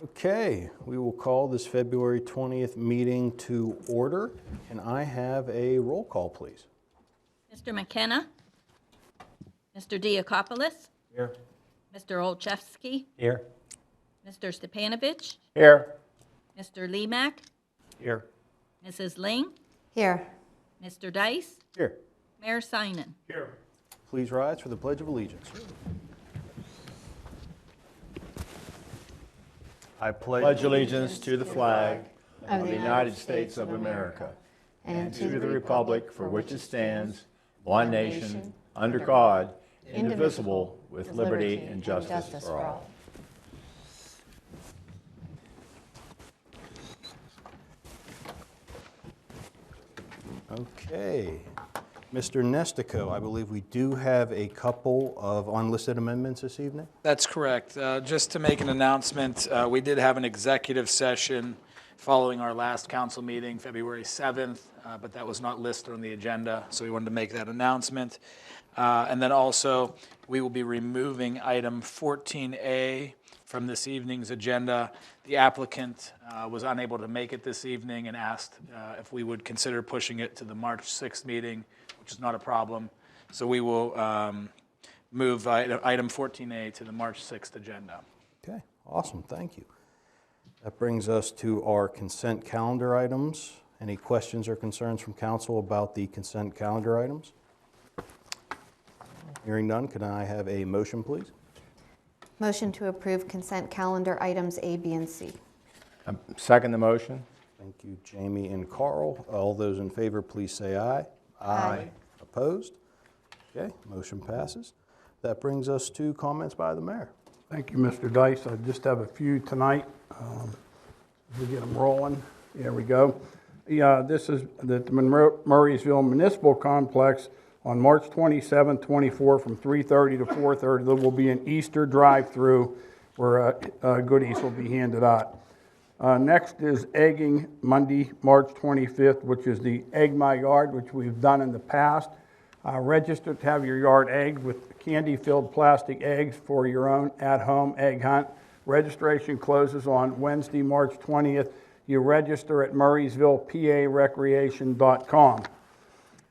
Okay, we will call this February 20th meeting to order. Can I have a roll call, please? Mr. McKenna? Mr. Diakopoulos? Here. Mr. Olszewski? Here. Mr. Stepanovich? Here. Mr. Lemak? Here. Mrs. Ling? Here. Mr. Dice? Here. Mayor Sinan? Here. Please rise for the Pledge of Allegiance. I Pledge allegiance to the flag Of of the United States of America and to the republic for which it stands, one nation, under God, indivisible, with liberty and justice for all. Okay. Mr. Nestico, I believe we do have a couple of unlisted amendments this evening. That's correct. Just to make an announcement, we did have an executive session following our last council meeting, February 7th, but that was not listed on the agenda, so we wanted to make that announcement. And then also, we will be removing item 14A from this evening's agenda. The applicant was unable to make it this evening and asked if we would consider pushing it to the March 6th meeting, which is not a problem. So we will move item 14A to the March 6th agenda. Okay, awesome, thank you. That brings us to our consent calendar items. Any questions or concerns from council about the consent calendar items? Hearing none, can I have a motion, please? Motion to approve consent calendar items A, B, and C. Second the motion. Thank you, Jamie and Carl. All those in favor, please say aye. Aye. Opposed? Okay, motion passes. That brings us to comments by the mayor. Thank you, Mr. Dice. I just have a few tonight. We get them rolling. There we go. Yeah, this is the Murraysville Municipal Complex on March 27, 24, from 3:30 to 4:30. There will be an Easter drive-through where goodies will be handed out. Next is egging, Monday, March 25th, which is the Egg My Yard, which we've done in the past. Register to have your yard egged with candy-filled plastic eggs for your own at-home egg hunt. Registration closes on Wednesday, March 20th. You register at murraysvilleparecreation.com.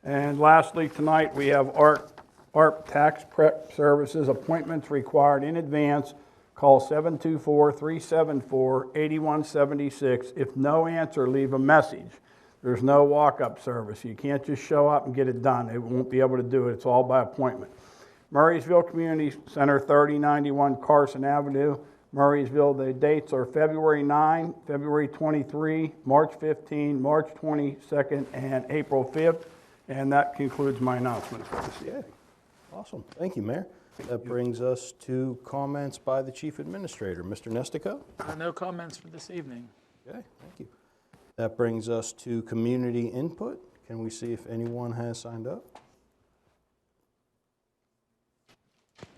And lastly, tonight we have ARP tax prep services. Appointments required in advance. Call 724-374-8176. If no answer, leave a message. There's no walk-up service. You can't just show up and get it done. They won't be able to do it. It's all by appointment. Murraysville Community Center, 3091 Carson Avenue, Murraysville. The dates are February 9, February 23, March 15, March 22nd, and April 5th. And that concludes my announcements for this evening. Awesome, thank you, Mayor. That brings us to comments by the Chief Administrator. Mr. Nestico? No comments for this evening. Okay, thank you. That brings us to community input. Can we see if anyone has signed up? Thank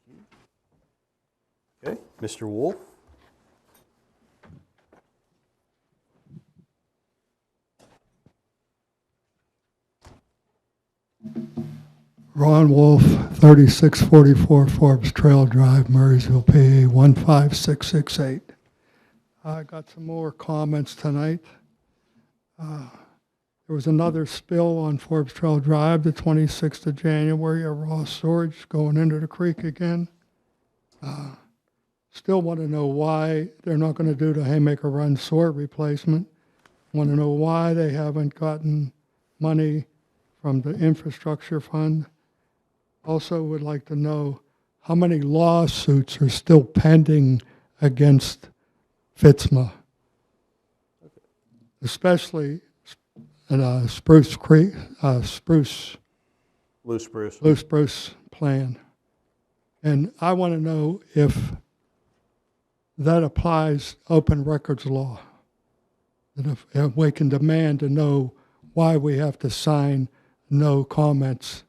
you. Okay, Mr. Wolf? Ron Wolf, 3644 Forbes Trail Drive, Murraysville, PA 15668. I got some more comments tonight. There was another spill on Forbes Trail Drive, the 26th of January, a raw storage going into the creek again. Still want to know why they're not going to do the Haymaker Run sewer replacement. Want to know why they haven't gotten money from the infrastructure fund. Also would like to know how many lawsuits are still pending against FITSMA, especially in Spruce Creek, Blue Spruce. Blue Spruce plan. And I want to know if that applies open records law. That if we can demand to know why we have to sign no comments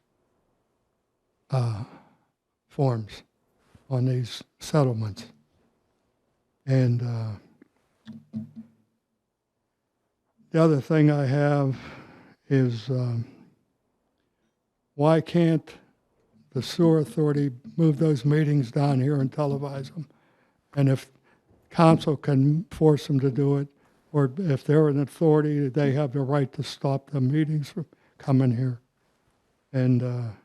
forms on these settlements. And the other thing I have is why can't the sewer authority move those meetings down here and televise them. And if council can force them to do it, or if they're an authority, they have the right to stop the meetings from coming here. And, let's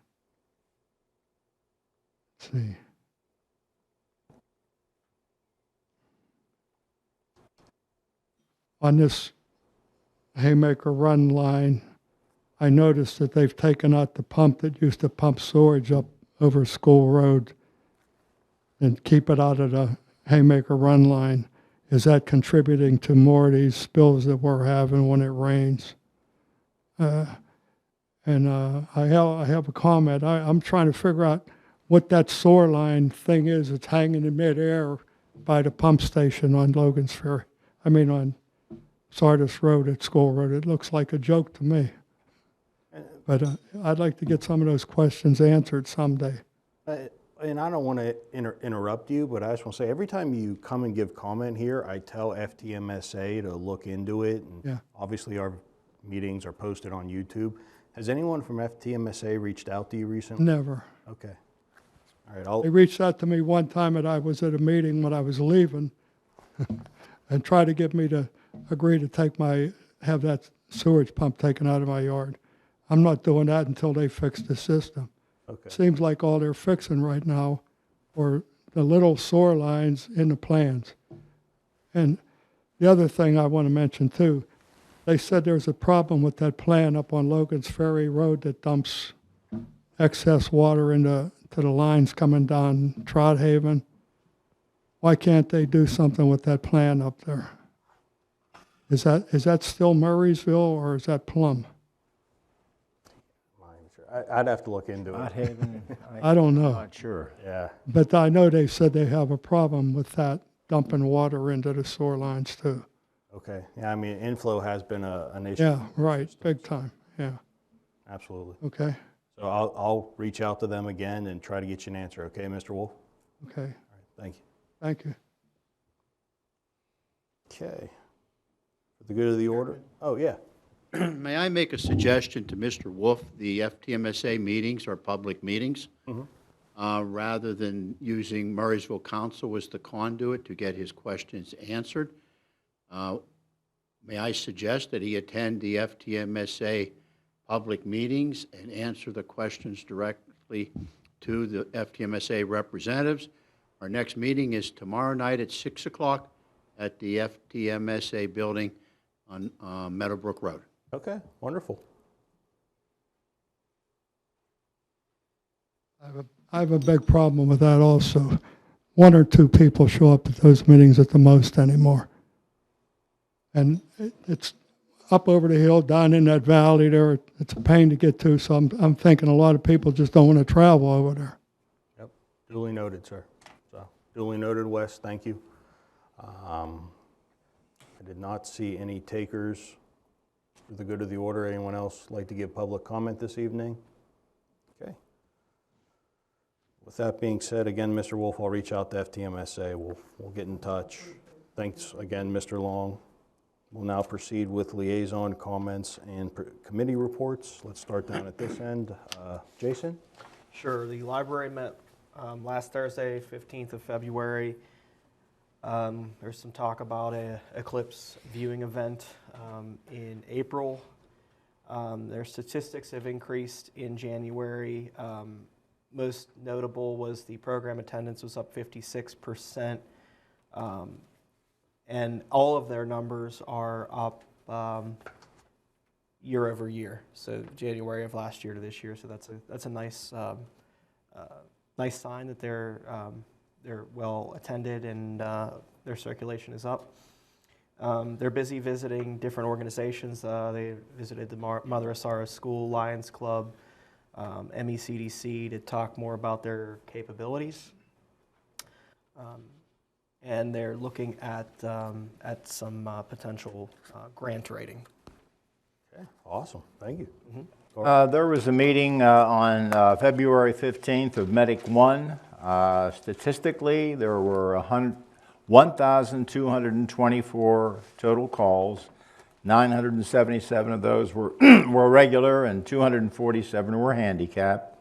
see. On this Haymaker Run line, I noticed that they've taken out the pump that used to pump sewage up over School Road and keep it out of the Haymaker Run line. Is that contributing to more of these spills that we're having when it rains? I have a comment. I'm trying to figure out what that sewer line thing is. It's hanging in midair by the pump station on Logan's Ferry. I mean, on Sardis Road at School Road. It looks like a joke to me. But I'd like to get some of those questions answered someday. And I don't want to interrupt you, but I just want to say, every time you come and give comment here, I tell FTMSA to look into it. And Yeah. obviously, our meetings are posted on YouTube. Has anyone from FTMSA reached out to you recently? Never. Okay. All right. They reached out to me one time that I was at a meeting when I was leaving and tried to get me to agree to have that sewage pump taken out of my yard. I'm not doing that until they fix the system. Okay. Seems like all they're fixing right now are the little sewer lines in the plans. And the other thing I want to mention too, they said there's a problem with that plan up on Logan's Ferry Road that dumps excess water to the lines coming down Trot Haven. Why can't they do something with that plan up there? Is that still Murraysville or is that Plum? I'd have to look into Not it. having, I don't know. not sure. Yeah. But I know they said they have a problem with that dumping water into the sewer lines too. Okay. Yeah, I mean, inflow has been an issue. Yeah, right, big time, yeah, Absolutely. okay, So I'll reach out to them again and try to get you an answer. Okay, Mr. Wolf? okay, All right. Thank you. thank you. Okay. For the good of the order? Oh, yeah. May I make a suggestion to Mr. Wolf? The FTMSA meetings are public meetings. Rather than using Murraysville Council as the conduit to get his questions answered, may I suggest that he attend the FTMSA public meetings and answer the questions directly to the FTMSA representatives? Our next meeting is tomorrow night at 6 o'clock at the FTMSA building on Meadowbrook Road. Okay, wonderful. I have a big problem with that also. One or two people show up at those meetings at the most anymore. And it's up over the hill, down in that valley there. It's a pain to get to, so I'm thinking a lot of people just don't want to travel over there. Yep, duly noted, sir. So, duly noted, Wes, thank you. I did not see any takers. For the good of the order, anyone else like to give public comment this evening? Okay. With that being said, again, Mr. Wolf, I'll reach out to FTMSA. We'll get in touch. Thanks again, Mr. Long. We'll now proceed with liaison comments and committee reports. Let's start down at this end. Jason? Sure. The library met last Thursday, 15th of February. There's some talk about an eclipse viewing event in April. Their statistics have increased in January. Most notable was the program attendance was up 56%. And all of their numbers are up year over year. So January of last year to this year. So that's a nice nice sign that they're well attended and their circulation is up. They're busy visiting different organizations. They visited the Mother Asara School Lions Club, MECDC to talk more about their capabilities. And they're looking at some potential grant rating. Okay, awesome, thank you. There was a meeting on February 15th of Medic One. Statistically, there were 1,224 total calls. 977 of those were regular and 247 were handicapped.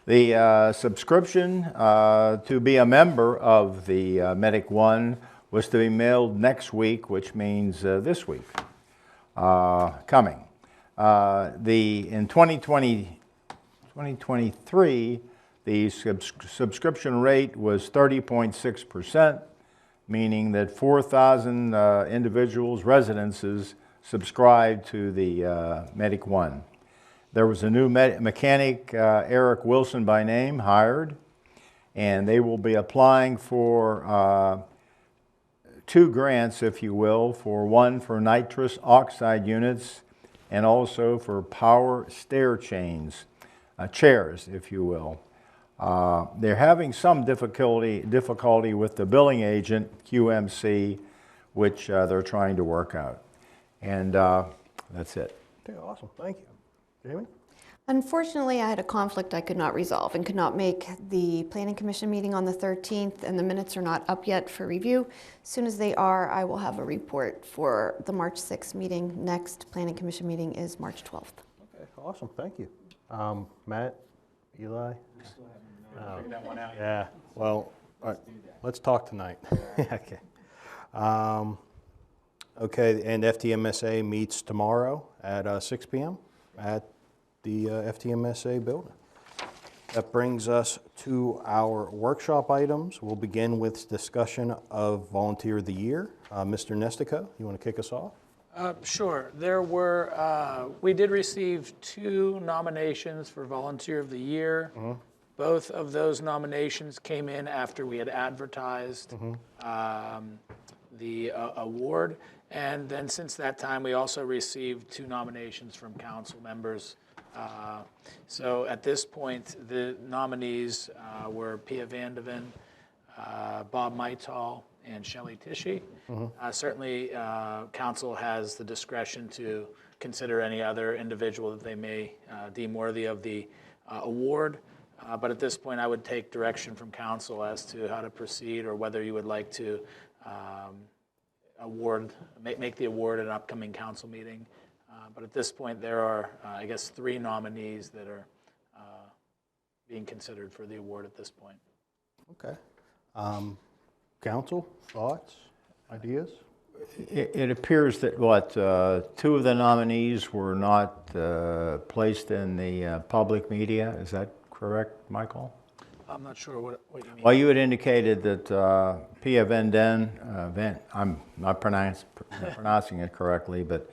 The subscription to be a member of the Medic One was to be mailed next week, which means this week coming. In 2023, the subscription rate was 30.6%, meaning that 4,000 individuals, residences, subscribed to the Medic One. There was a new mechanic, Eric Wilson by name, hired, and they will be applying for 2 grants, if you will, one for nitrous oxide units and also for power stair chains, chairs, if you will. They're having some difficulty with the billing agent, QMC, which they're trying to work out. And that's it. Okay, awesome, thank you. Jamie? Unfortunately, I had a conflict I could not resolve and could not make the Planning Commission meeting on the 13th, and the minutes are not up yet for review. As soon as they are, I will have a report for the March 6th meeting. Next Planning Commission meeting is March 12th. Okay, awesome, thank you. Matt, Eli? Yeah, well, all right, let's talk tonight. Okay. Okay, and FTMSA meets tomorrow at 6 p.m. at the FTMSA building. That brings us to our workshop items. We'll begin with discussion of Volunteer of the Year. Mr. Nestico, you want to kick us off? Sure. There were, we did receive 2 nominations for Volunteer of the Year. Both of those nominations came in after we had advertised the award. And then since that time, we also received 2 nominations from council members. So at this point, the nominees were Pia Vandeven, Bob Maital, and Shelley Tishy. Certainly, council has the discretion to consider any other individual that they may deem worthy of the award. But at this point, I would take direction from council as to how to proceed or whether you would like to make the award at an upcoming council meeting. But at this point, there are, I guess, 3 nominees that are being considered for the award at this point. Okay. Council, thoughts, ideas? It appears that 2 of the nominees were not placed in the public media. Is that correct, Michael? I'm not sure what you mean. Well, you had indicated that Pia Vandeven, I'm not pronouncing it correctly, but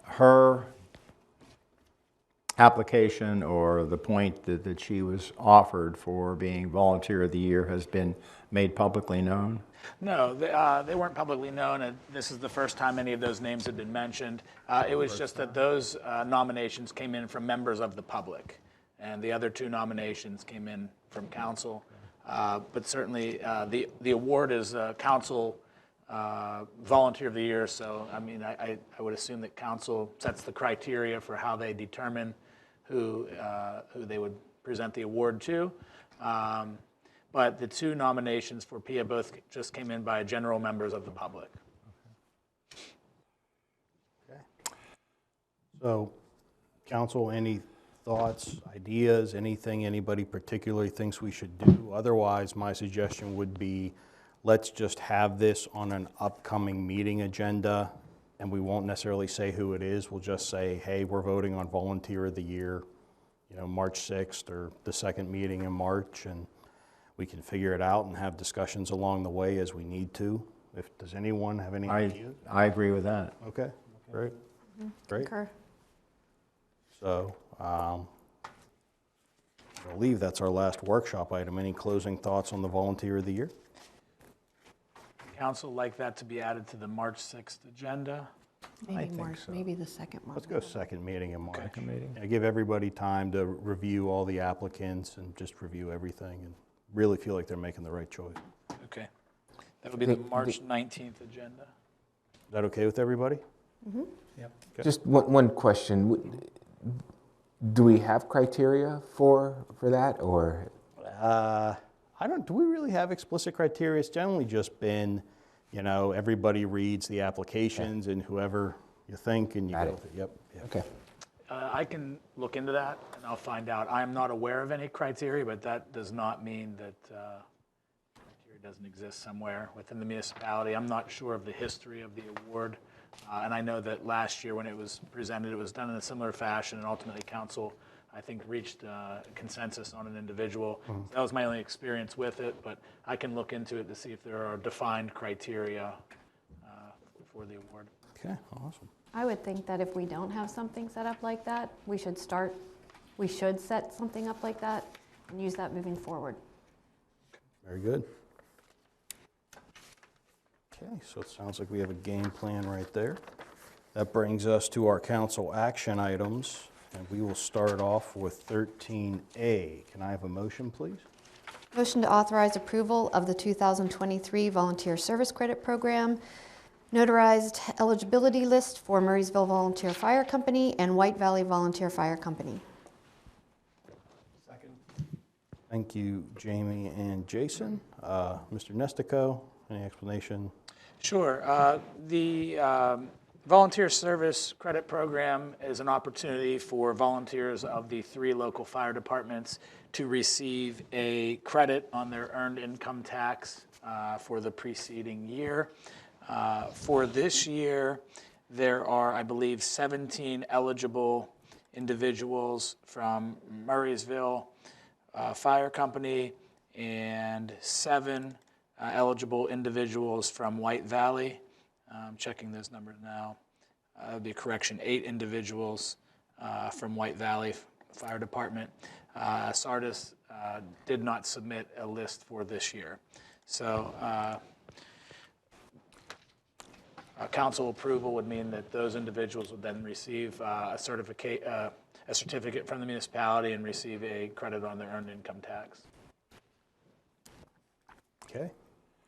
her application or the point that she was offered for being Volunteer of the Year has been made publicly known? No, they weren't publicly known, and this is the first time any of those names had been mentioned. It was just that those nominations came in from members of the public, and the other 2 nominations came in from council. But certainly, the award is council Volunteer of the Year, so I mean, I would assume that council sets the criteria for how they determine who they would present the award to. But the 2 nominations for Pia both just came in by general members of the public. Okay. So, council, any thoughts, ideas, anything anybody particularly thinks we should do? Otherwise, my suggestion would be, let's just have this on an upcoming meeting agenda, and we won't necessarily say who it is. We'll just say, hey, we're voting on Volunteer of the Year, March 6th or the second meeting in March, and we can figure it out and have discussions along the way as we need to. Does anyone have any ideas? I agree with that. Okay, great. Great. Concur. So, I believe that's our last workshop item. Any closing thoughts on the Volunteer of the Year? Council like that to be added to the March 6th agenda? Maybe March, maybe the second March. Let's go second meeting in March. Second meeting. Yeah, give everybody time to review all the applicants and just review everything and really feel like they're making the right choice. Okay. That would be the March 19th agenda. Is that okay with everybody? Yep. Okay. Just one question. Do we have criteria for that, or? Do we really have explicit criteria? It's generally just been, everybody reads the applications and whoever you think and you Got go it. with it. Yep. Okay. I can look into that, and I'll find out. I am not aware of any criteria, but that does not mean that criteria doesn't exist somewhere within the municipality. I'm not sure of the history of the award, and I know that last year when it was presented, it was done in a similar fashion, and ultimately council, I think, reached consensus on an individual. So that was my only experience with it, but I can look into it to see if there are defined criteria for the award. Okay, awesome. I would think that if we don't have something set up like that, we should set something up like that and use that moving forward. Very good. Okay, so it sounds like we have a game plan right there. That brings us to our council action items, and we will start off with 13A. Can I have a motion, please? Motion to authorize approval of the 2023 Volunteer Service Credit Program, notarized eligibility list for Murraysville Volunteer Fire Company and White Valley Volunteer Fire Company. Thank you, Jamie and Jason. Mr. Nestico, any explanation? Sure. The Volunteer Service Credit Program is an opportunity for volunteers of the 3 local fire departments to receive a credit on their earned income tax for the preceding year. For this year, there are, I believe, 17 eligible individuals from Murraysville Fire Company and 7 eligible individuals from White Valley. I'm checking those numbers now. That would be a correction, 8 individuals from White Valley Fire Department. Sardis did not submit a list for this year. So council approval would mean that those individuals would then receive a certificate from the municipality and receive a credit on their earned income tax. Okay.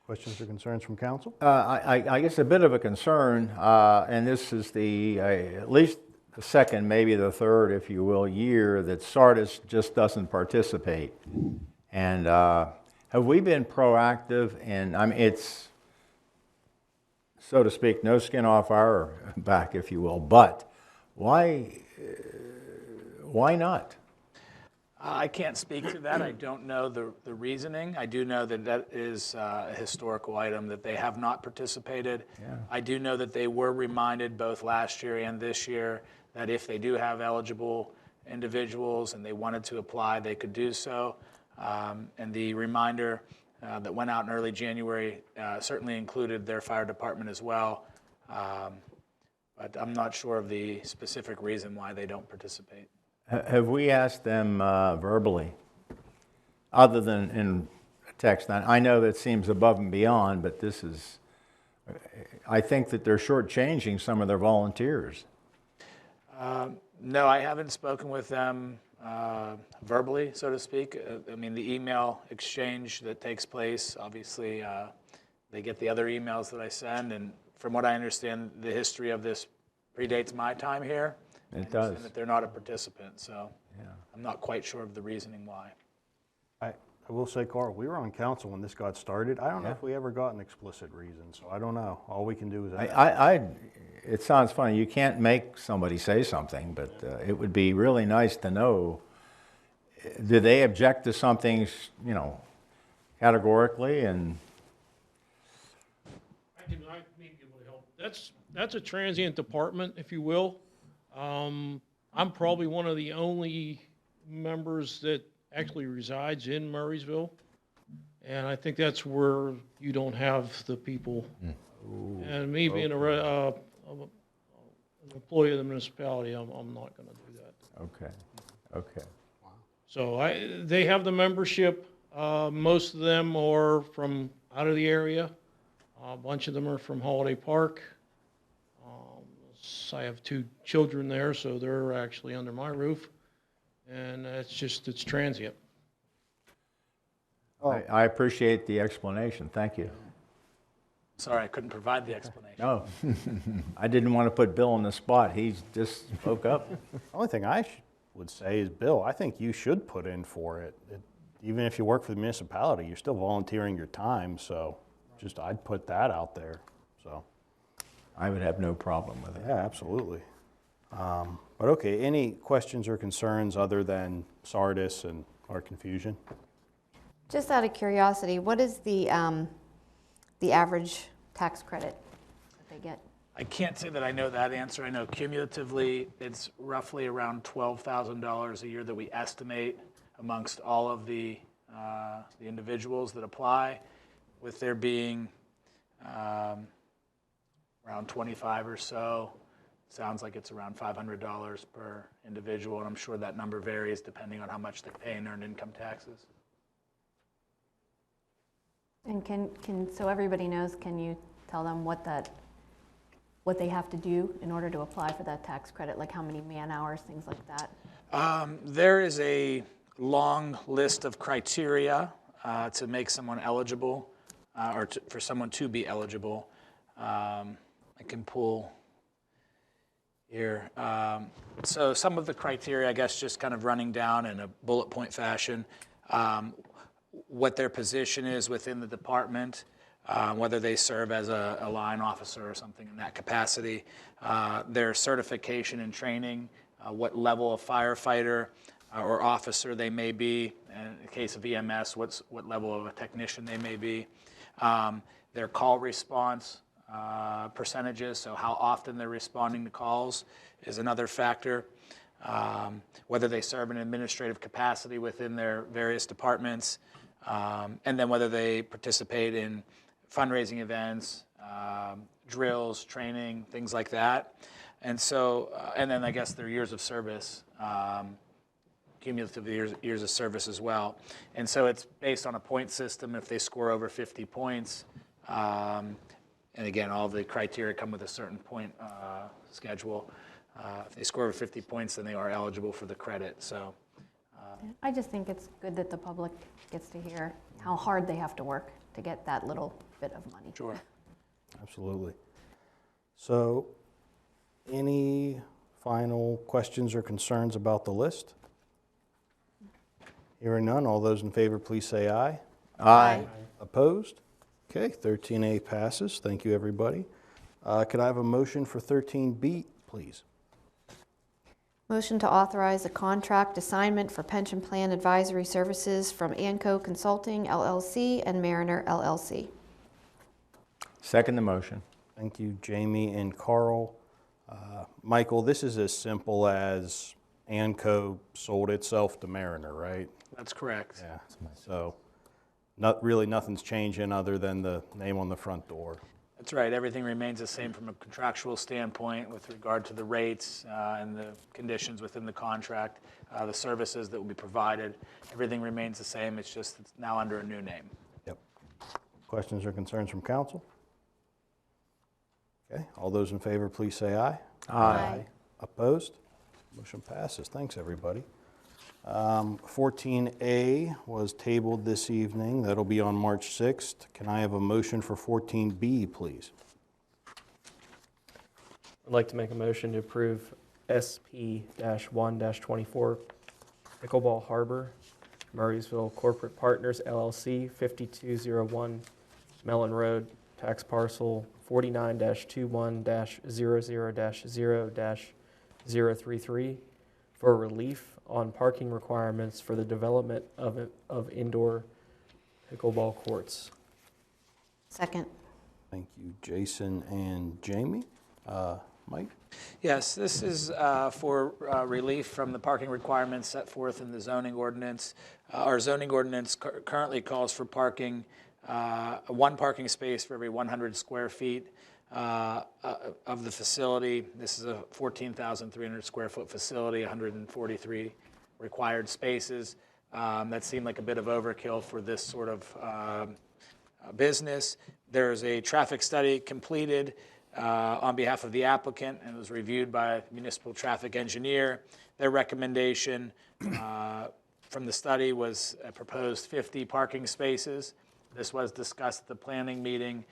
Questions or concerns from council? I guess a bit of a concern, and this is at least the second, maybe the third, if you will, year that Sardis just doesn't participate. And have we been proactive? And I mean, it's, so to speak, no skin off our back, if you will. But why not? I can't speak to that. I don't know the reasoning. I do know that that is a historical item, that they have not participated. Yeah. I do know that they were reminded both last year and this year that if they do have eligible individuals and they wanted to apply, they could do so. And the reminder that went out in early January certainly included their fire department as well. But I'm not sure of the specific reason why they don't participate. Have we asked them verbally, other than in text? I know that seems above and beyond, but this is, I think that they're shortchanging some of their volunteers. No, I haven't spoken with them verbally, so to speak. I mean, the email exchange that takes place, obviously, they get the other emails that I send, and from what I understand, the history of this predates my time here. It does. And that they're not a participant, so Yeah. I'm not quite sure of the reasoning why. I will say, Carl, we were on council when this got started. I don't know Yeah. if we ever got an explicit reason, so I don't know. All we can do is ask. It sounds funny. You can't make somebody say something, but it would be really nice to know. Do they object to something, categorically? And I may be able to help. That's a transient department, if you will. I'm probably one of the only members that actually resides in Murraysville. And I think that's where you don't have the people. And me being an employee of the municipality, I'm not going to do that. okay. So they have the membership. Most of them are from out of the area. A bunch of them are from Holiday Park. I have 2 children there, so they're actually under my roof. And it's transient. I appreciate the explanation. Thank you. Sorry, I couldn't provide the explanation. No, I didn't want to put Bill on the spot. He just spoke up. The only thing I would say is, Bill, I think you should put in for it. Even if you work for the municipality, you're still volunteering your time, so I'd put that out there, so. I would have no problem with it. Yeah, absolutely. But okay, any questions or concerns other than Sardis and our confusion? Just out of curiosity, what is the average tax credit that they get? I can't say that I know that answer. I know cumulatively, it's roughly around $12,000 a year that we estimate amongst all of the individuals that apply, with there being around 25 or so. Sounds like it's around $500 per individual, and I'm sure that number varies depending on how much they pay in earned income taxes. And so everybody knows, can you tell them what they have to do in order to apply for that tax credit, like how many man hours, things like that? There is a long list of criteria to make someone eligible, for someone to be eligible. I can pull here. So some of the criteria, I guess, just kind of running down in a bullet point fashion, what their position is within the department, whether they serve as a line officer or something in that capacity, their certification and training, what level of firefighter or officer they may be. In the case of EMS, what level of a technician they may be. Their call response percentages, so how often they're responding to calls is another factor. Whether they serve in an administrative capacity within their various departments, and then whether they participate in fundraising events, drills, training, things like that. And so, and then I guess their years of service, cumulative years of service as well. And so it's based on a point system. If they score over 50 points, and again, all the criteria come with a certain point schedule. If they score over 50 points, then they are eligible for the credit. So, I just think it's good that the public gets to hear how hard they have to work to get that little bit of money. Sure. Absolutely. So, any final questions or concerns about the list? Hearing none, all those in favor, please say aye. Aye. Opposed? Okay, 13A passes. Thank you, everybody. Could I have a motion for 13B, please? Motion to authorize a contract assignment for pension plan advisory services from Anco Consulting LLC and Mariner LLC. Second the motion. Thank you, Jamie and Carl. Michael, this is as simple as Anco sold itself to Mariner, right? That's correct. Yeah. So, nothing's changing other than the name on the front door. That's right. Everything remains the same from a contractual standpoint with regard to the rates and the conditions within the contract, the services that will be provided. Everything remains the same. It's just it's now under a new name. Yep. Questions or concerns from council? Okay. All those in favor, please say aye. Aye. Opposed? Motion passes. Thanks, everybody. 14A was tabled this evening. That'll be on March 6th. Can I have a motion for 14B, please? I'd like to make a motion to approve SP-1-24 Pickleball Harbor, Murraysville Corporate Partners LLC, 5201 Mellon Road, tax parcel 49-21-00-0-033 for relief on parking requirements for the development of indoor pickleball courts. Second. Thank you, Jason and Jamie. Mike? Yes, this is for relief from the parking requirements set forth in the zoning ordinance. Our zoning ordinance currently calls for parking, one parking space for every 100 square feet of the facility. This is a 14,300 square foot facility, 143 required spaces. That seemed like a bit of overkill for this sort of business. There's a traffic study completed on behalf of the applicant, and it was reviewed by a municipal traffic engineer. Their recommendation from the study was a proposed 50 parking spaces. This was discussed at the planning meeting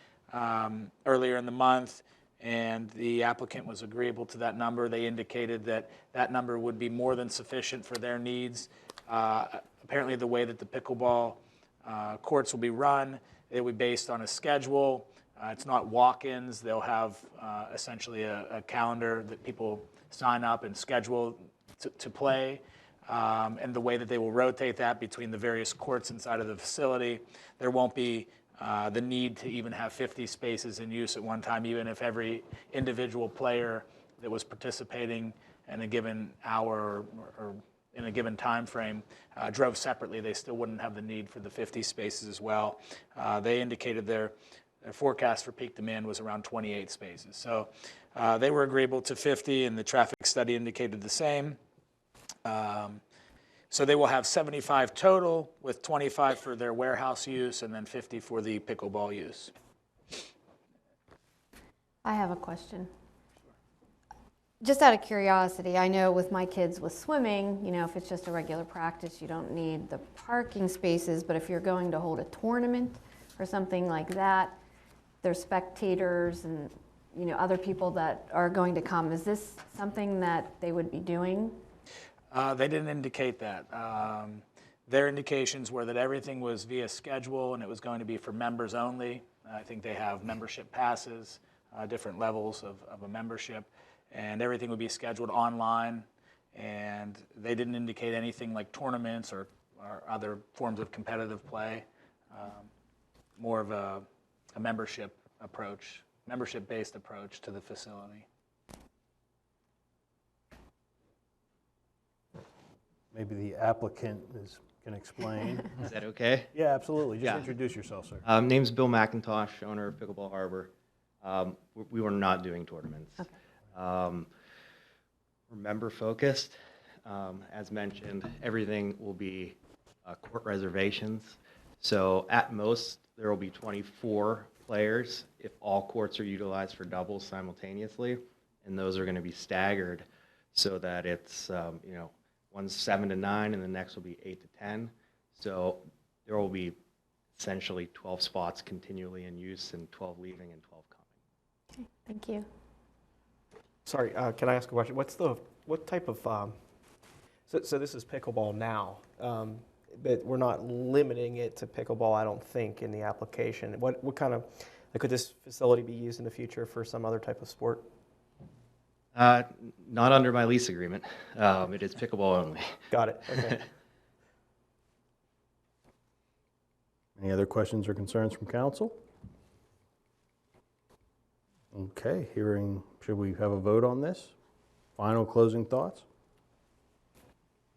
earlier in the month, and the applicant was agreeable to that number. They indicated that that number would be more than sufficient for their needs. Apparently the way that the pickleball courts will be run, it will be based on a schedule. It's not walk-ins. They'll have essentially a calendar that people sign up and schedule to play. And the way that they will rotate that between the various courts inside of the facility, there won't be the need to even have 50 spaces in use at one time, even if every individual player that was participating in a given hour or in a given time frame drove separately, they still wouldn't have the need for the 50 spaces as well. They indicated their forecast for peak demand was around 28 spaces. So they were agreeable to 50, and the traffic study indicated the same. So they will have 75 total, with 25 for their warehouse use and then 50 for the pickleball use. I have a question. Just out of curiosity, I know with my kids with swimming, you know, if it's just a regular practice, you don't need the parking spaces, but if you're going to hold a tournament or something like that, there's spectators and, you know, other people that are going to come. Is this something that they would be doing? They didn't indicate that. Their indications were that everything was via schedule and it was going to be for members only. I think they have membership passes, different levels of a membership, and everything would be scheduled online. And they didn't indicate anything like tournaments or other forms of competitive play. More of a membership approach, membership-based approach to the facility. Maybe the applicant can explain. Is that okay? Yeah, absolutely. Just Yeah. introduce yourself, sir. Name's Bill McIntosh, owner of Pickleball Harbor. We were not doing tournaments. Okay. We're member focused. As mentioned, everything will be court reservations. So at most, there will be 24 players if all courts are utilized for doubles simultaneously, and those are going to be staggered so that it's, you know, one's 7 to 9, and the next will be 8 to 10. So there will be essentially 12 spots continually in use, and 12 leaving and 12 coming. Okay, thank you. Sorry, can I ask a question? What type of, so this is pickleball now, but we're not limiting it to pickleball, I don't think, in the application. What kind of, like, could this facility be used in the future for some other type of sport? Not under my lease agreement. It is pickleball only. Got it, okay. Any other questions or concerns from council? Okay, should we have a vote on this? Final closing thoughts?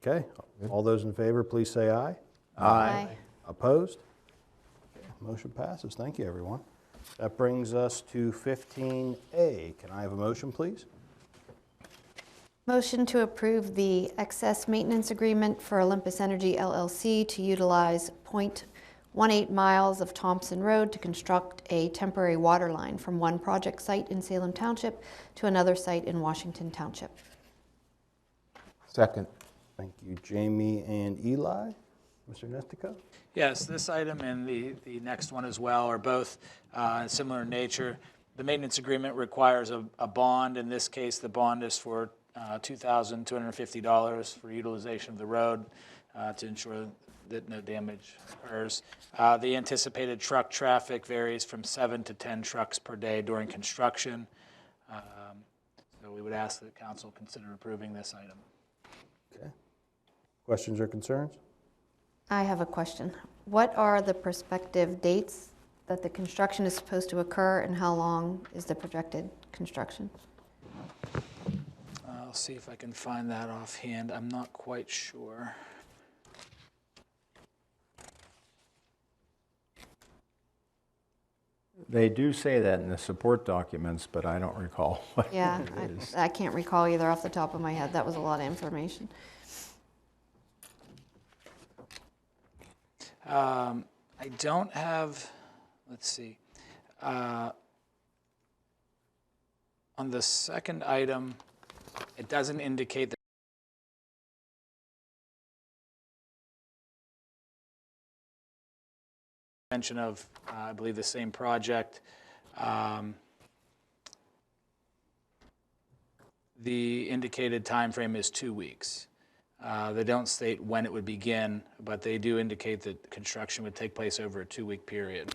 Okay, all those in favor, please say aye. Aye. Opposed? Okay, motion passes. Thank you, everyone. That brings us to 15A. Can I have a motion, please? Motion to approve the excess maintenance agreement for Olympus Energy LLC to utilize 0.18 miles of Thompson Road to construct a temporary water line from one project site in Salem Township to another site in Washington Township. Second. Thank you, Jamie and Eli. Mr. Nestico? Yes, this item and the next one as well are both similar in nature. The maintenance agreement requires a bond. In this case, the bond is for $2,250 for utilization of the road to ensure that no damage occurs. The anticipated truck traffic varies from 7 to 10 trucks per day during construction. So we would ask that council consider approving this item. Okay. Questions or concerns? I have a question. What are the prospective dates that the construction is supposed to occur, and how long is the projected construction? I'll see if I can find that offhand. I'm not quite sure. They do say that in the support documents, but I don't recall what Yeah, it is. I can't recall either off the top of my head. That was a lot of information. I don't have, let's see. On the second item, it doesn't indicate the mention of, I believe, the same project. The indicated time frame is 2 weeks. They don't state when it would begin, but they do indicate that construction would take place over a 2-week period.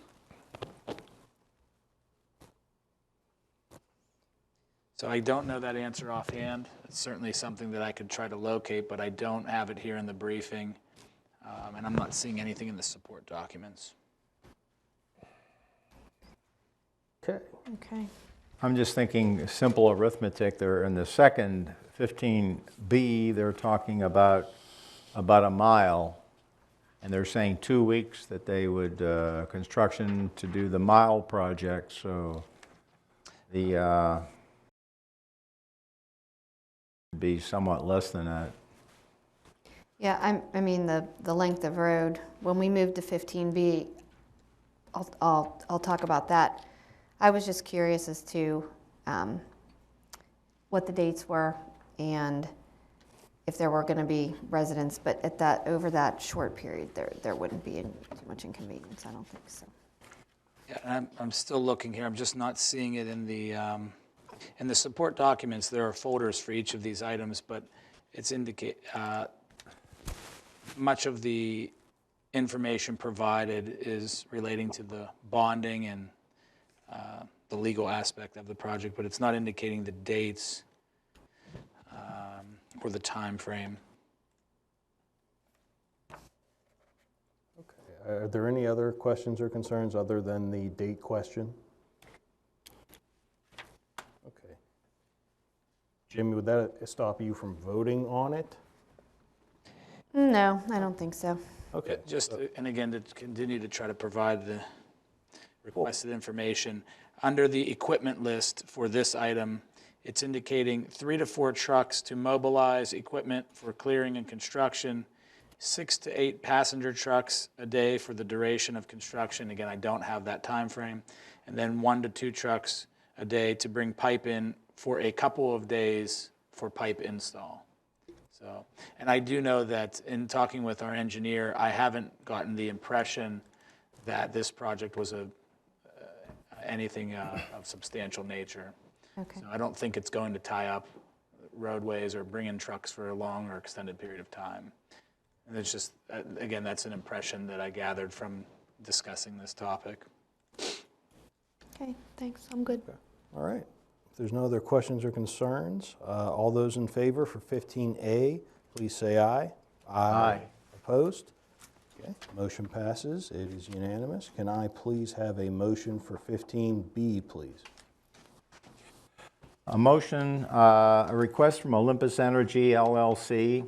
So I don't know that answer offhand. It's certainly something that I could try to locate, but I don't have it here in the briefing, and I'm not seeing anything in the support documents. Okay. Okay. I'm just thinking simple arithmetic there. In the second 15B, they're talking about a mile, and they're saying 2 weeks that they would, construction to do the mile project, so the, be somewhat less than that. Yeah, I mean, the length of road, when we moved to 15B, I'll talk about that. I was just curious as to what the dates were and if there were going to be residents, but over that short period, there wouldn't be too much inconvenience. I don't think so. Yeah, and I'm still looking here. I'm just not seeing it in the support documents. There are folders for each of these items, but it's much of the information provided is relating to the bonding and the legal aspect of the project, but it's not indicating the dates or the time frame. Okay. Are there any other questions or concerns other than the date question? Okay. Jimmy, would that stop you from voting on it? No, I don't think so. Okay. Just, and again, to continue to try to provide the requested information, under the equipment list for this item, it's indicating 3 to 4 trucks to mobilize equipment for clearing and construction, 6 to 8 passenger trucks a day for the duration of construction. Again, I don't have that time frame. And then 1 to 2 trucks a day to bring pipe in for a couple of days for pipe install. So, and I do know that in talking with our engineer, I haven't gotten the impression that this project was anything of substantial nature. Okay. So I don't think it's going to tie up roadways or bring in trucks for a long or extended period of time. And it's just, again, that's an impression that I gathered from discussing this topic. Okay, thanks. I'm good. All right. If there's no other questions or concerns, all those in favor for 15A, please say aye. Aye. Opposed? Okay, motion passes. It is unanimous. Can I please have a motion for 15B, please? A motion, a request from Olympus Energy LLC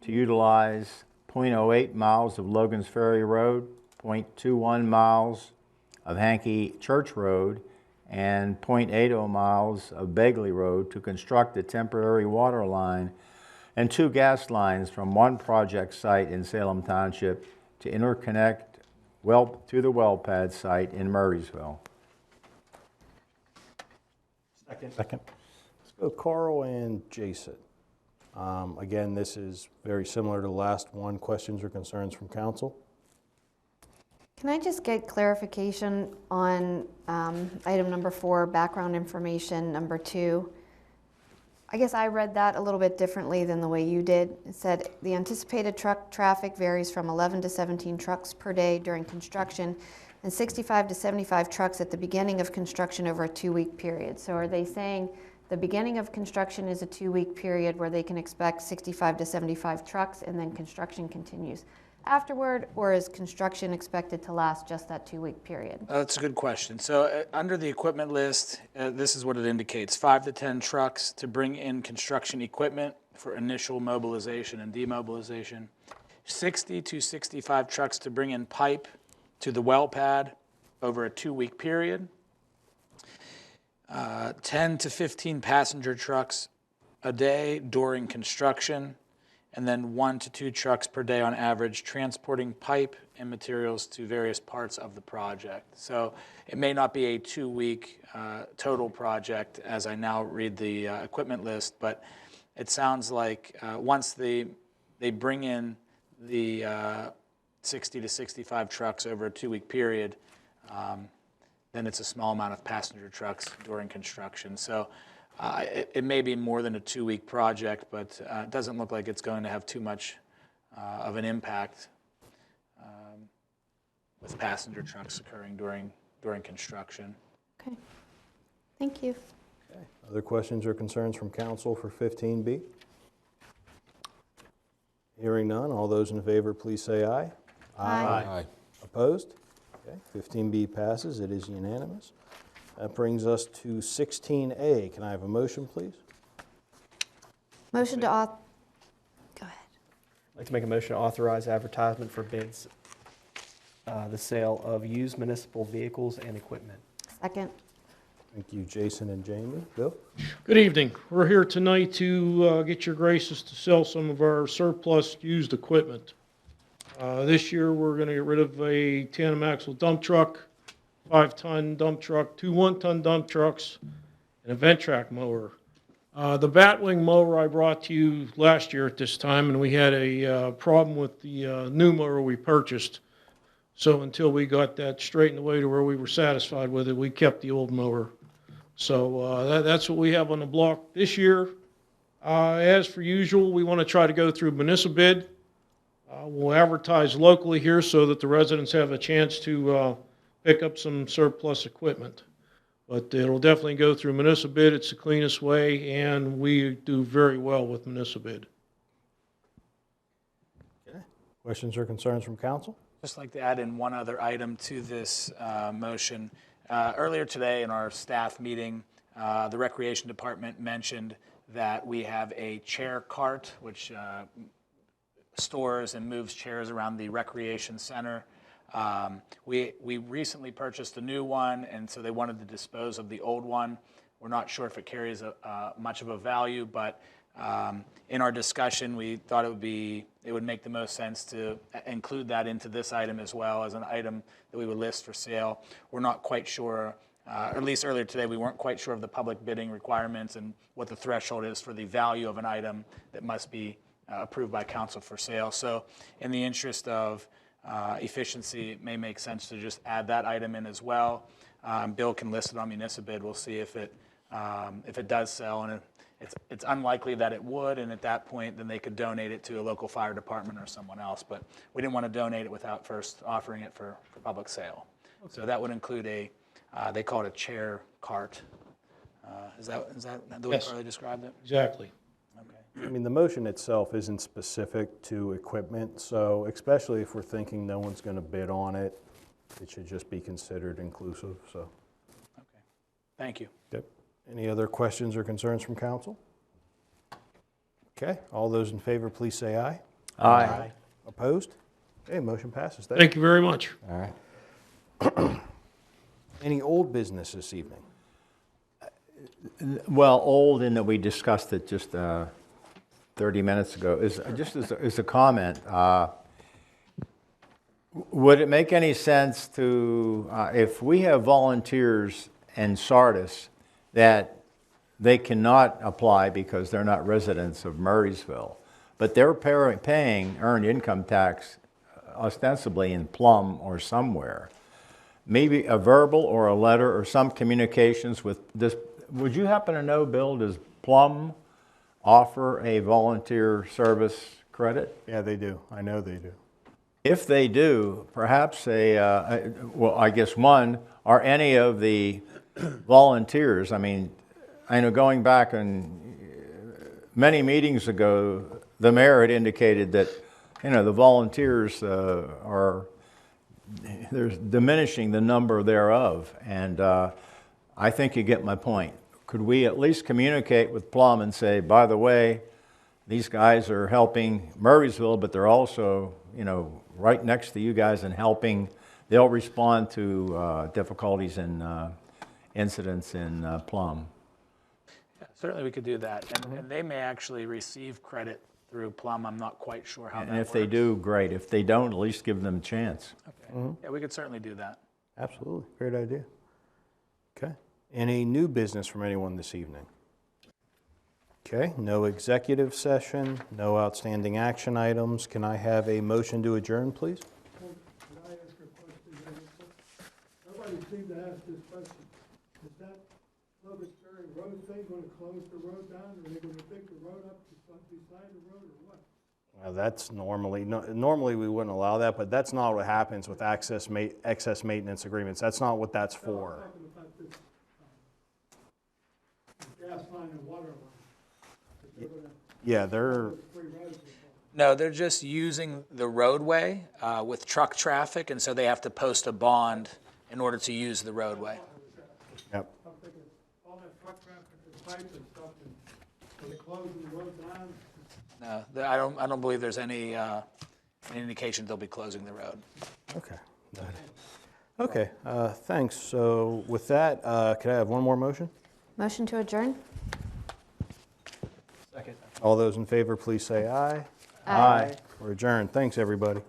to utilize .08 miles of Logan's Ferry Road, .21 miles of Hankey Church Road, and .80 miles of Begley Road to construct a temporary water line and 2 gas lines from one project site in Salem Township to interconnect to the well pad site in Murraysville. Second. Let's go Carl and Jason. Again, this is very similar to the last one. Questions or concerns from council? Can I just get clarification on item number 4, background information, number 2? I guess I read that a little bit differently than the way you did. It said the anticipated truck traffic varies from 11 to 17 trucks per day during construction and 65 to 75 trucks at the beginning of construction over a 2-week period. So are they saying the beginning of construction is a 2-week period where they can expect 65 to 75 trucks and then construction continues afterward, or is construction expected to last just that 2-week period? That's a good question. So under the equipment list, this is what it indicates. 5 to 10 trucks to bring in construction equipment for initial mobilization and demobilization. 60 to 65 trucks to bring in pipe to the well pad over a 2-week period. 10 to 15 passenger trucks a day during construction, and then 1 to 2 trucks per day on average transporting pipe and materials to various parts of the project. So it may not be a 2-week total project as I now read the equipment list, but it sounds like once they bring in the 60 to 65 trucks over a 2-week period, then it's a small amount of passenger trucks during construction. So it may be more than a 2-week project, but it doesn't look like it's going to have too much of an impact with passenger trucks occurring during construction. Okay, thank you. Okay. Other questions or concerns from council for 15B? Hearing none, all those in favor, please say aye. Aye. Opposed? Okay, 15B passes, it is unanimous. That brings us to 16A. Can I have a motion, please? Motion to go ahead. I'd like to make a motion to authorize advertisement for bids, the sale of used municipal vehicles and equipment. Second. Thank you, Jason and Jamie. Bill? Good evening. We're here tonight to get your graces to sell some of our surplus used equipment. This year, we're going to get rid of a tandem axle dump truck, 5-ton dump truck, 2 1-ton dump trucks, and a Ventrac mower. The Batwing mower I brought to you last year at this time, and we had a problem with the new mower we purchased. So until we got that straightened away to where we were satisfied with it, we kept the old mower. So that's what we have on the block this year. As for usual, we want to try to go through municipal bid. We'll advertise locally here so that the residents have a chance to pick up some surplus equipment. But it'll definitely go through municipal bid. It's the cleanest way, and we do very well with municipal bid. Questions or concerns from council? Just like to add in one other item to this motion. Earlier today in our staff meeting, the Recreation Department mentioned that we have a chair cart, which stores and moves chairs around the recreation center. We recently purchased a new one, and so they wanted to dispose of the old one. We're not sure if it carries much of a value, but in our discussion, we thought it would make the most sense to include that into this item as well as an item that we would list for sale. We're not quite sure, or at least earlier today, we weren't quite sure of the public bidding requirements and what the threshold is for the value of an item that must be approved by council for sale. So in the interest of efficiency, it may make sense to just add that item in as well. Bill can list it on municipal bid. We'll see if it does sell, and it's unlikely that it would, and at that point, then they could donate it to a local fire department or someone else. But we didn't want to donate it without first offering it for public sale. Okay. So that would include they call it a chair cart. Is that the way Carly described it? Exactly. I mean, the motion itself isn't specific to equipment, so especially if we're thinking no one's going to bid on it, it should just be considered inclusive, so. Okay. Thank you. Yep. Any other questions or concerns from council? Okay, all those in favor, please say aye. Aye. Opposed? Okay, motion passes. Thank you very much. All right. Any old business this evening? Well, old in that we discussed it just 30 minutes ago, is just as a comment. Would it make any sense to, if we have volunteers in Sardis that they cannot apply because they're not residents of Murraysville, but they're paying earned income tax ostensibly in Plum or somewhere, maybe a verbal or a letter or some communications with this. Would you happen to know, Bill, does Plum offer a volunteer service credit? Yeah, they do. I know they do. If they do, perhaps well, I guess one, are any of the volunteers, I mean, I know going back many meetings ago, the mayor had indicated that, the volunteers there's diminishing the number thereof, and I think you get my point. Could we at least communicate with Plum and say, by the way, these guys are helping Murraysville, but they're also, right next to you guys and helping. They'll respond to difficulties and incidents in Plum. Yeah, certainly we could do that. And they may actually receive credit through Plum. I'm not quite sure how that works. And if they do, great. If they don't, at least give them a chance. Okay. Yeah, we could certainly do that. Absolutely. Great idea. Okay. Any new business from anyone this evening? Okay. No executive session, no outstanding action items. Can I have a motion to adjourn, please? Can I ask a question? Nobody seemed to ask this question. Is that Logan Sterling Road thing going to close the road down, or are they going to pick the road up beside the road, or what? That's normally we wouldn't allow that, but that's not what happens with excess maintenance agreements. That's not what that's for. I'm talking about this fast line and water line. Yeah, they're, No, they're just using the roadway with truck traffic, and so they have to post a bond in order to use the roadway. yep. I'm thinking, all that truck traffic and pipes and stuff, and are they closing the road down? No, I don't believe there's any indication they'll be closing the road. Okay. Okay, thanks. So with that, could I have one more motion? Motion to adjourn? Second. All those in favor, please say aye. Aye. We're adjourned. Thanks, everybody.